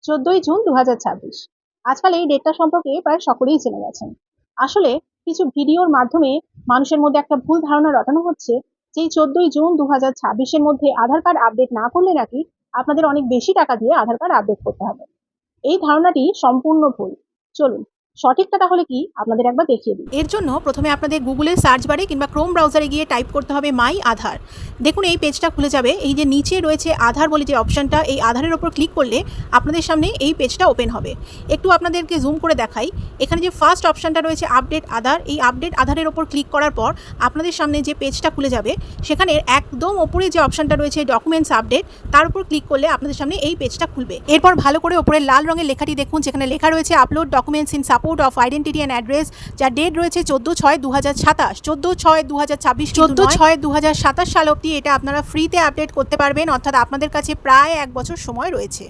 14ই June 2026। আজকাল এই ডেটটা সম্পর্কে প্রায় সকলেই জেনে গেছেন। আসলে কিছু ভিডিওর মাধ্যমে মানুষের মধ্যে একটা ভুল ধারণা রটানো হচ্ছে যে এই 14ই জুন 2026-এর মধ্যে আধার কার্ড আপডেট না করলে নাকি আপনাদের অনেক বেশি টাকা দিয়ে আধার কার্ড আপডেট করতে হবে। এই ধারণাটি সম্পূর্ণ ভুল। চলুন সঠিকটা তাহলে কি আপনাদের একবার দেখিয়ে দিই। এর জন্য প্রথমে আপনাদের গুগলের সার্চ বারে কিংবা ক্রোম ব্রাউজারে গিয়ে টাইপ করতে হবে মাই আধার। দেখুন এই পেজটা খুলে যাবে। এই যে নিচে রয়েছে আধার বলে যে অপশানটা, এই আধারের ওপর ক্লিক করলে আপনাদের সামনে এই পেজটা ওপেন হবে। একটু আপনাদেরকে জুম করে দেখাই। এখানে যে ফার্স্ট অপশানটা রয়েছে আপডেট আধার, এই আপডেট আধারের ওপর ক্লিক করার পর আপনাদের সামনে যে পেজটা খুলে যাবে সেখানে একদম ওপরে যে অপশানটা রয়েছে ডকুমেন্টস আপডেট, তার উপর ক্লিক করলে আপনাদের সামনে এই পেজটা খুলবে। এরপর ভালো করে ওপরে লাল রঙের লেখাটি দেখুন, যেখানে লেখা রয়েছে upload documents in support of identity and address, যার ডেট রয়েছে 14/6/2027, 14/6/2026, 14/6/2027 সাল অবধি এটা আপনারা ফ্রিতে আপডেট করতে পারবেন, অর্থাৎ আপনাদের কাছে প্রায় 1 বছর সময় রয়েছে।